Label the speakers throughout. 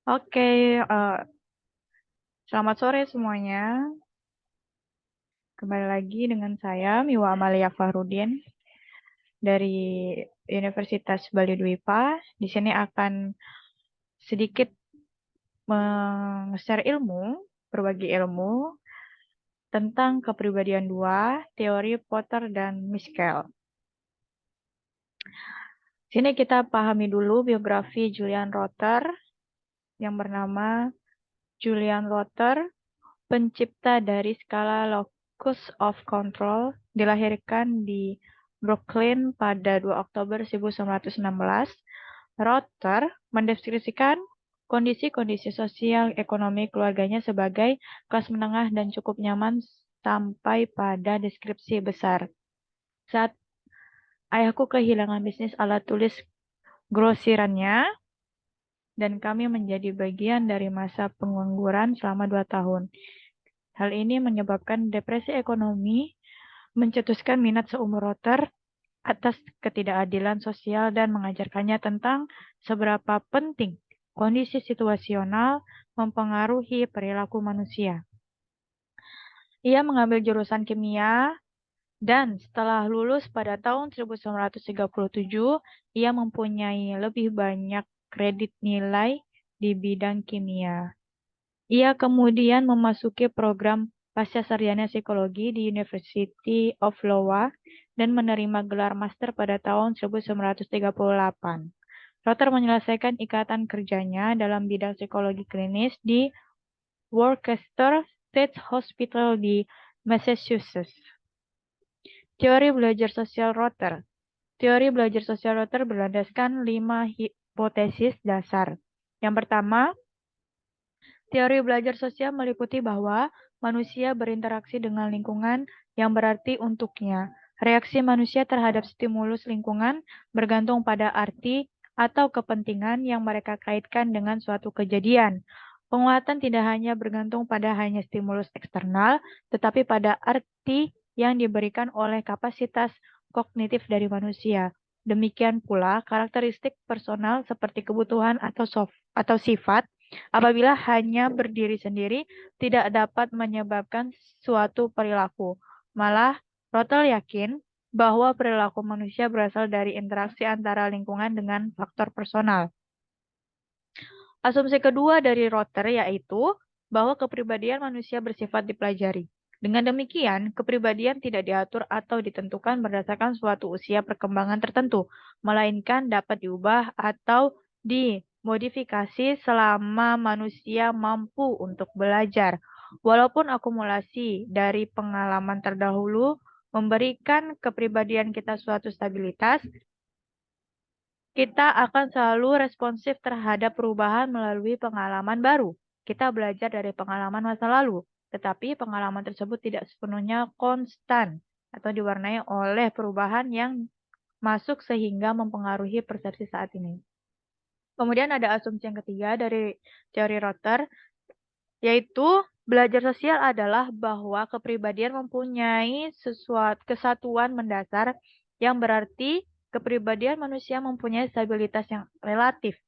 Speaker 1: Oke, selamat sore semuanya. Kembali lagi dengan saya, Miwa Amalia Fahrudin dari Universitas Bali Dwipa. Di sini akan sedikit share ilmu, berbagi ilmu tentang kepribadian dua, teori Porter dan Mischel. Sini kita pahami dulu biografi Julian Rother yang bernama Julian Rother, pencipta dari skala locus of control, dilahirkan di Brooklyn pada 2 Oktober 1916. Rother mendeskripsikan kondisi-kondisi sosial ekonomi keluarganya sebagai kelas menengah dan cukup nyaman sampai pada deskripsi besar. Saat ayahku kehilangan bisnis alat tulis grosirannya, dan kami menjadi bagian dari masa pengangguran selama 2 tahun. Hal ini menyebabkan depresi ekonomi, mencetuskan minat seumur Rother atas ketidakadilan sosial dan mengajarkannya tentang seberapa penting kondisi situasional mempengaruhi perilaku manusia. Ia mengambil jurusan kimia dan setelah lulus pada tahun 1937, ia mempunyai lebih banyak kredit nilai di bidang kimia. Ia kemudian memasuki program pascasarjana psikologi di University of Iowa dan menerima gelar master pada tahun 1938. Rother menyelesaikan ikatan kerjanya dalam bidang psikologi klinis di Worcester State Hospital di Massachusetts. Teori belajar sosial Rother. Teori belajar sosial Rother berlandaskan 5 hipotesis dasar. Yang pertama, teori belajar sosial meliputi bahwa manusia berinteraksi dengan lingkungan yang berarti untuknya. Reaksi manusia terhadap stimulus lingkungan bergantung pada arti atau kepentingan yang mereka kaitkan dengan suatu kejadian. Penguatan tidak hanya bergantung pada hanya stimulus eksternal, tetapi pada arti yang diberikan oleh kapasitas kognitif dari manusia. Demikian pula karakteristik personal seperti kebutuhan atau sifat apabila hanya berdiri sendiri tidak dapat menyebabkan suatu perilaku. Malah, Rother yakin bahwa perilaku manusia berasal dari interaksi antara lingkungan dengan faktor personal. Asumsi kedua dari Rother yaitu bahwa kepribadian manusia bersifat dipelajari. Dengan demikian, kepribadian tidak diatur atau ditentukan berdasarkan suatu usia perkembangan tertentu, melainkan dapat diubah atau dimodifikasi selama manusia mampu untuk belajar. Walaupun akumulasi dari pengalaman terdahulu memberikan kepribadian kita suatu stabilitas, kita akan selalu responsif terhadap perubahan melalui pengalaman baru. Kita belajar dari pengalaman masa lalu, tetapi pengalaman tersebut tidak sepenuhnya konstan atau diwarnai oleh perubahan yang masuk sehingga mempengaruhi persepsi saat ini. Kemudian ada asumsi yang ketiga dari teori Rother, yaitu belajar sosial adalah bahwa kepribadian mempunyai kesatuan mendasar yang berarti kepribadian manusia mempunyai stabilitas yang relatif.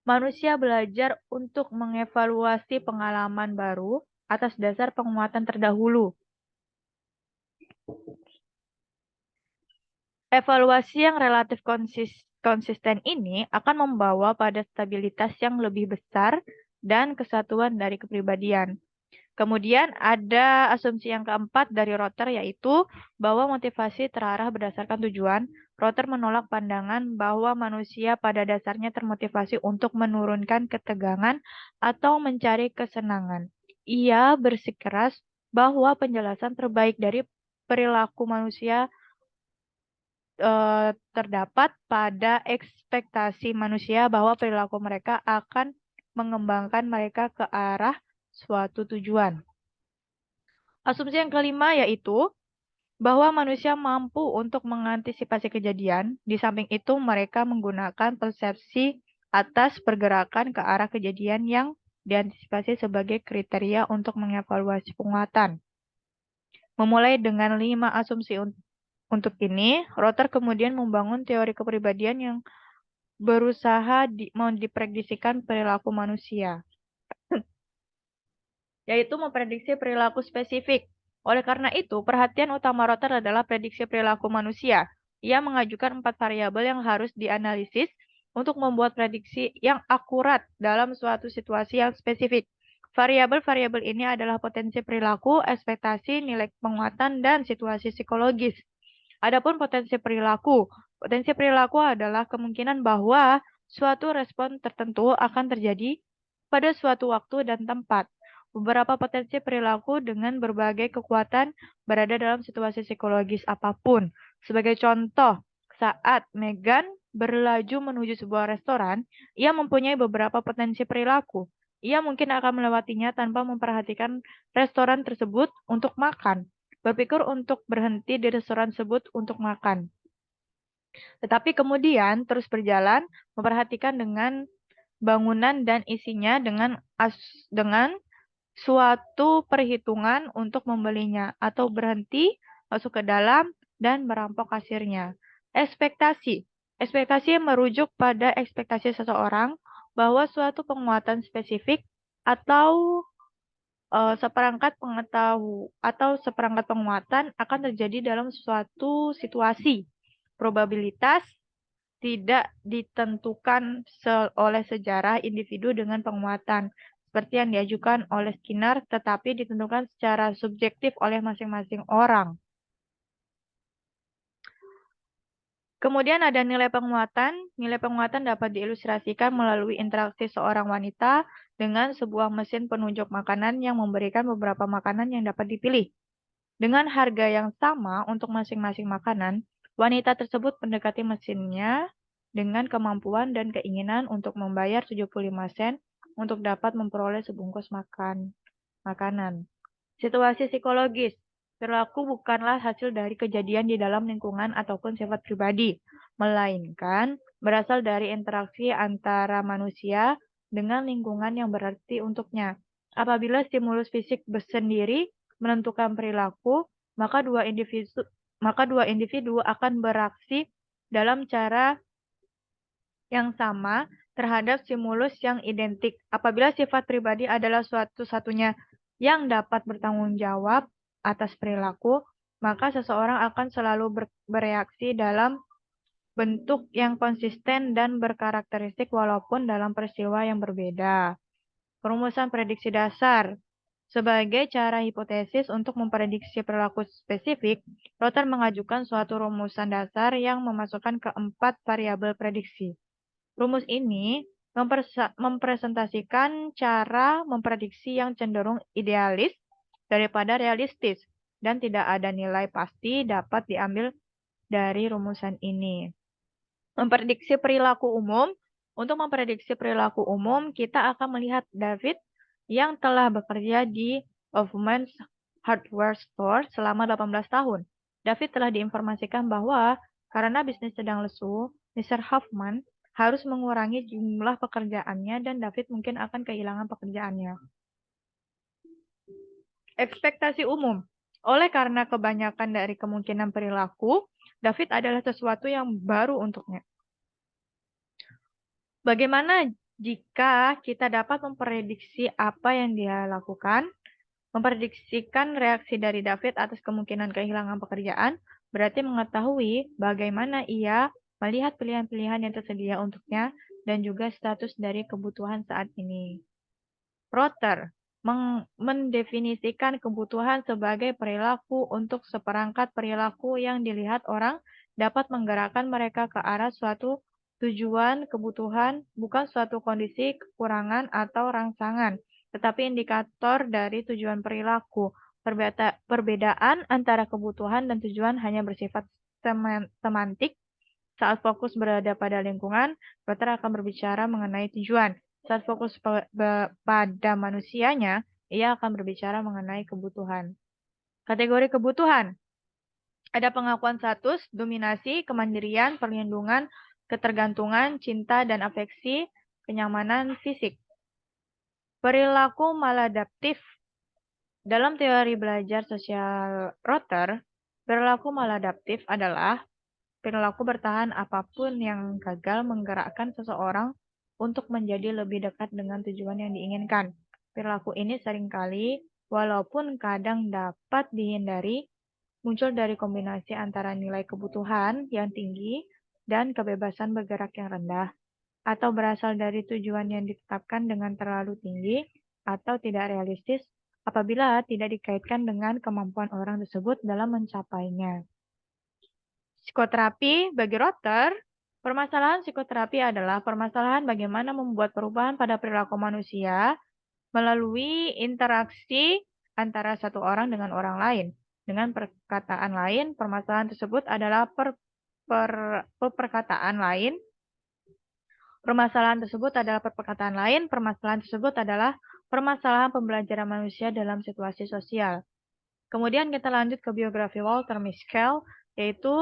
Speaker 1: Manusia belajar untuk mengevaluasi pengalaman baru atas dasar penguatan terdahulu. Evaluasi yang relatif konsisten ini akan membawa pada stabilitas yang lebih besar dan kesatuan dari kepribadian. Kemudian ada asumsi yang keempat dari Rother yaitu bahwa motivasi terarah berdasarkan tujuan. Rother menolak pandangan bahwa manusia pada dasarnya termotivasi untuk menurunkan ketegangan atau mencari kesenangan. Ia bersikeras bahwa penjelasan terbaik dari perilaku manusia terdapat pada ekspektasi manusia bahwa perilaku mereka akan mengembangkan mereka ke arah suatu tujuan. Asumsi yang kelima yaitu bahwa manusia mampu untuk mengantisipasi kejadian. Di samping itu, mereka menggunakan persepsi atas pergerakan ke arah kejadian yang diantisipasi sebagai kriteria untuk mengevaluasi penguatan. Memulai dengan 5 asumsi untuk ini, Rother kemudian membangun teori kepribadian yang berusaha memprediksikan perilaku manusia, yaitu memprediksi perilaku spesifik. Oleh karena itu, perhatian utama Rotter adalah prediksi perilaku manusia. Ia mengajukan 4 variabel yang harus dianalisis untuk membuat prediksi yang akurat dalam suatu situasi yang spesifik. Variabel-variabel ini adalah potensi perilaku, ekspektasi, nilai penguatan, dan situasi psikologis. Adapun potensi perilaku adalah kemungkinan bahwa suatu respon tertentu akan terjadi pada suatu waktu dan tempat. Beberapa potensi perilaku dengan berbagai kekuatan berada dalam situasi psikologis apapun. Sebagai contoh, saat Megan berlaju menuju sebuah restoran, ia mempunyai beberapa potensi perilaku. Ia mungkin akan melewatinya tanpa memperhatikan restoran tersebut untuk makan. Berpikir untuk berhenti di restoran tersebut untuk makan. Tetapi kemudian terus berjalan, memperhatikan dengan bangunan dan isinya dengan suatu perhitungan untuk membelinya atau berhenti masuk ke dalam dan merampok kasirnya. Ekspektasi. Ekspektasi merujuk pada ekspektasi seseorang bahwa suatu penguatan spesifik atau seperangkat penguatan akan terjadi dalam suatu situasi. Probabilitas tidak ditentukan oleh sejarah individu dengan penguatan, seperti yang diajukan oleh Skinner, tetapi ditentukan secara subjektif oleh masing-masing orang. Kemudian ada nilai penguatan. Nilai penguatan dapat diilustrasikan melalui interaksi seorang wanita dengan sebuah mesin penunjuk makanan yang memberikan beberapa makanan yang dapat dipilih. Dengan harga yang sama untuk masing-masing makanan, wanita tersebut mendekati mesinnya dengan kemampuan dan keinginan untuk membayar 75 sen untuk dapat memperoleh sebungkus makanan. Situasi psikologis. Perilaku bukanlah hasil dari kejadian di dalam lingkungan ataupun sifat pribadi, melainkan berasal dari interaksi antara manusia dengan lingkungan yang berarti untuknya. Apabila stimulus fisik sendiri menentukan perilaku, maka dua individu akan beraksi dalam cara yang sama terhadap stimulus yang identik. Apabila sifat pribadi adalah satu-satunya yang dapat bertanggung jawab atas perilaku, maka seseorang akan selalu bereaksi dalam bentuk yang konsisten dan berkarakteristik walaupun dalam peristiwa yang berbeda. Perumusan prediksi dasar. Sebagai cara hipotesis untuk memprediksi perilaku spesifik, Rotter mengajukan suatu rumusan dasar yang memasukkan keempat variabel prediksi. Rumus ini mempresentasikan cara memprediksi yang cenderung idealis daripada realistis, dan tidak ada nilai pasti dapat diambil dari rumusan ini. Memprediksi perilaku umum. Untuk memprediksi perilaku umum, kita akan melihat David yang telah bekerja di Hoffman's Hardware Store selama 18 tahun. David telah diinformasikan bahwa karena bisnis sedang lesu, Mr. Hoffman harus mengurangi jumlah pekerjaannya dan David mungkin akan kehilangan pekerjaannya. Ekspektasi umum. Oleh karena kebanyakan dari kemungkinan perilaku, David adalah sesuatu yang baru untuknya. Bagaimana jika kita dapat memprediksi apa yang dia lakukan? Memprediksikan reaksi dari David atas kemungkinan kehilangan pekerjaan berarti mengetahui bagaimana ia melihat pilihan-pilihan yang tersedia untuknya dan juga status dari kebutuhan saat ini. Rotter mendefinisikan kebutuhan sebagai perilaku untuk seperangkat perilaku yang dilihat orang dapat menggerakkan mereka ke arah suatu tujuan kebutuhan, bukan suatu kondisi kekurangan atau rangsangan, tetapi indikator dari tujuan perilaku. Perbedaan antara kebutuhan dan tujuan hanya bersifat semantik. Saat fokus berada pada lingkungan, Rotter akan berbicara mengenai tujuan. Saat fokus pada manusianya, ia akan berbicara mengenai kebutuhan. Kategori kebutuhan. Ada pengakuan status, dominasi, kemandirian, perlindungan, ketergantungan, cinta dan afeksi, kenyamanan fisik. Perilaku maladaptif. Dalam teori belajar sosial Rotter, perilaku maladaptif adalah perilaku bertahan apapun yang gagal menggerakkan seseorang untuk menjadi lebih dekat dengan tujuan yang diinginkan. Perilaku ini seringkali, walaupun kadang dapat dihindari, muncul dari kombinasi antara nilai kebutuhan yang tinggi dan kebebasan bergerak yang rendah, atau berasal dari tujuan yang ditetapkan dengan terlalu tinggi atau tidak realistis apabila tidak dikaitkan dengan kemampuan orang tersebut dalam mencapainya. Psikoterapi bagi Rotter, permasalahan psikoterapi adalah permasalahan bagaimana membuat perubahan pada perilaku manusia melalui interaksi antara satu orang dengan orang lain. Dengan perkataan lain, permasalahan tersebut adalah perkataan lain. Permasalahan tersebut adalah perkataan lain. Permasalahan tersebut adalah permasalahan pembelajaran manusia dalam situasi sosial. Kemudian kita lanjut ke biografi Walter Mischel, yaitu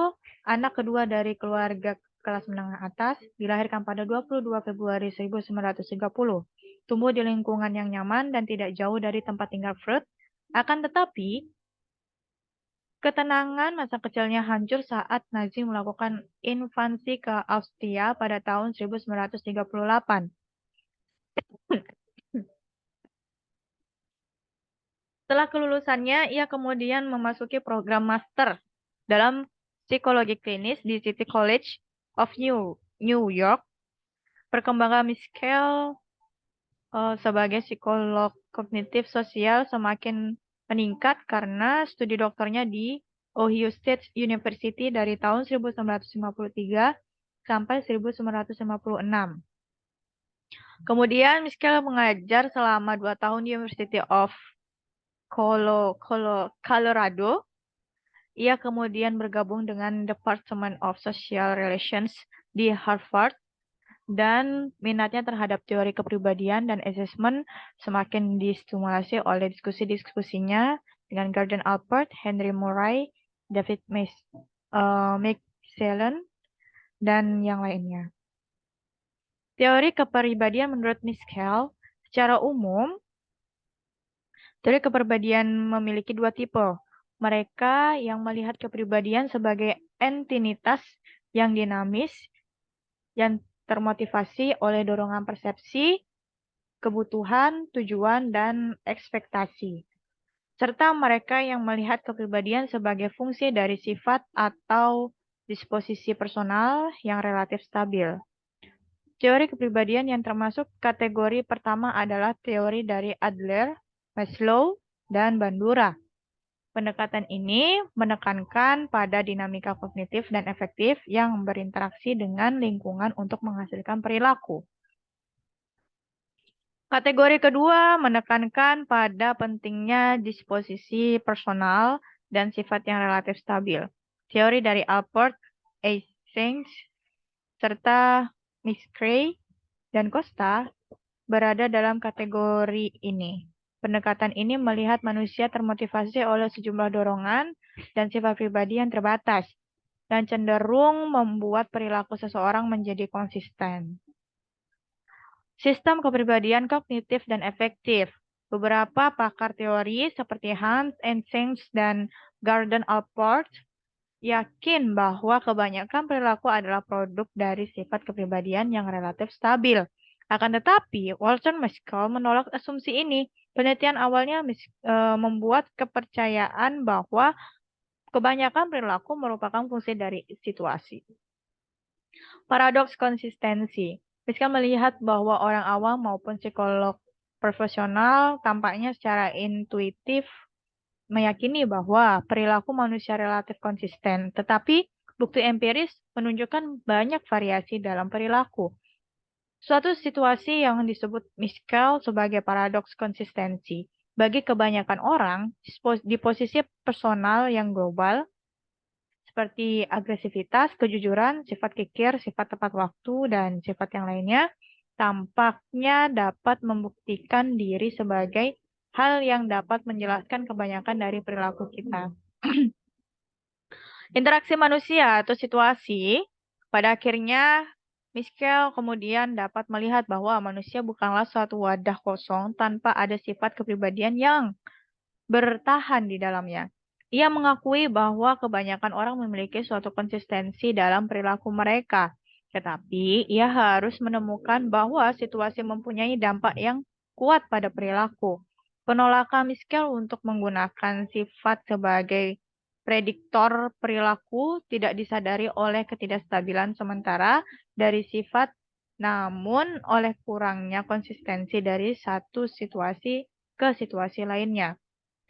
Speaker 1: anak kedua dari keluarga kelas menengah atas, dilahirkan pada 22 Februari 1930. Tumbuh di lingkungan yang nyaman dan tidak jauh dari tempat tinggal Freud. Akan tetapi, ketenangan masa kecilnya hancur saat Nazi melakukan invasi ke Austria pada tahun 1938. Setelah kelulusannya, ia kemudian memasuki program master dalam psikologi klinis di City College of New York. Perkembangan Mischel sebagai psikolog kognitif sosial semakin meningkat karena studi doktornya di Ohio State University dari tahun 1953 sampai 1956. Kemudian Mischel mengajar selama 2 tahun di University of Colorado. Ia kemudian bergabung dengan Department of Social Relations di Harvard dan minatnya terhadap teori kepribadian dan asesmen semakin distimulasi oleh diskusi-diskusinya dengan Gordon Allport, Henry Murray, David McClellan, dan yang lainnya. Teori kepribadian menurut Mischel, secara umum, teori kepribadian memiliki 2 tipe. Mereka yang melihat kepribadian sebagai entitas yang dinamis, yang termotivasi oleh dorongan persepsi, kebutuhan, tujuan, dan ekspektasi. Serta mereka yang melihat kepribadian sebagai fungsi dari sifat atau disposisi personal yang relatif stabil. Teori kepribadian yang termasuk kategori pertama adalah teori dari Adler, Maslow, dan Bandura. Pendekatan ini menekankan pada dinamika kognitif dan efektif yang berinteraksi dengan lingkungan untuk menghasilkan perilaku. Kategori kedua menekankan pada pentingnya disposisi personal dan sifat yang relatif stabil. Teori dari Allport, Eysenck, serta Mischel dan Costa berada dalam kategori ini. Pendekatan ini melihat manusia termotivasi oleh sejumlah dorongan dan sifat pribadi yang terbatas, dan cenderung membuat perilaku seseorang menjadi konsisten. Sistem kepribadian kognitif dan efektif. Beberapa pakar teori seperti Hans Eysenck dan Gordon Allport yakin bahwa kebanyakan perilaku adalah produk dari sifat kepribadian yang relatif stabil. Akan tetapi, Walter Mischel menolak asumsi ini. Penelitian awalnya membuat kepercayaan bahwa kebanyakan perilaku merupakan fungsi dari situasi. Paradoks konsistensi. Mischel melihat bahwa orang awam maupun psikolog profesional tampaknya secara intuitif meyakini bahwa perilaku manusia relatif konsisten, tetapi bukti empiris menunjukkan banyak variasi dalam perilaku. Suatu situasi yang disebut Mischel sebagai paradoks konsistensi. Bagi kebanyakan orang, di posisi personal yang global, seperti agresivitas, kejujuran, sifat kikir, sifat tepat waktu, dan sifat yang lainnya, tampaknya dapat membuktikan diri sebagai hal yang dapat menjelaskan kebanyakan dari perilaku kita. Interaksi manusia atau situasi, pada akhirnya Mischel kemudian dapat melihat bahwa manusia bukanlah suatu wadah kosong tanpa ada sifat kepribadian yang bertahan di dalamnya. Ia mengakui bahwa kebanyakan orang memiliki suatu konsistensi dalam perilaku mereka, tetapi ia harus menemukan bahwa situasi mempunyai dampak yang kuat pada perilaku. Penolakan Miskel untuk menggunakan sifat sebagai prediktor perilaku tidak disadari oleh ketidakstabilan sementara dari sifat, namun oleh kurangnya konsistensi dari satu situasi ke situasi lainnya.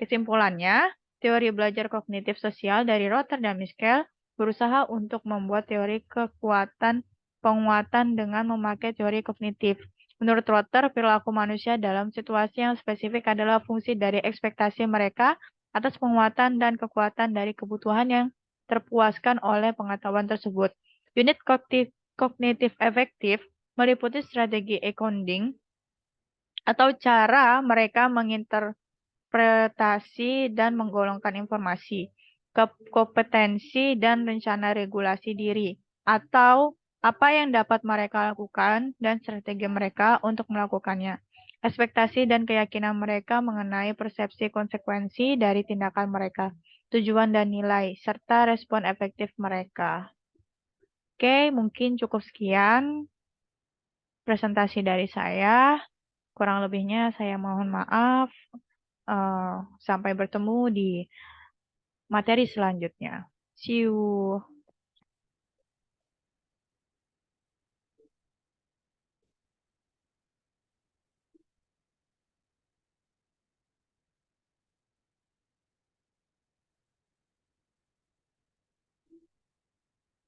Speaker 1: Kesimpulannya, teori belajar kognitif sosial dari Rotter dan Miskel berusaha untuk membuat teori kekuatan penguatan dengan memakai teori kognitif. Menurut Rotter, perilaku manusia dalam situasi yang spesifik adalah fungsi dari ekspektasi mereka atas penguatan dan kekuatan dari kebutuhan yang terpuaskan oleh pengetahuan tersebut. Unit kognitif efektif meliputi strategi e-coding atau cara mereka interpretasi dan menggolongkan informasi, kompetensi dan rencana regulasi diri, atau apa yang dapat mereka lakukan dan strategi mereka untuk melakukannya. Ekspektasi dan keyakinan mereka mengenai persepsi konsekuensi dari tindakan mereka, tujuan dan nilai, serta respon efektif mereka. Oke, mungkin cukup sekian presentasi dari saya. Kurang lebihnya saya mohon maaf. Sampai bertemu di materi selanjutnya. See you.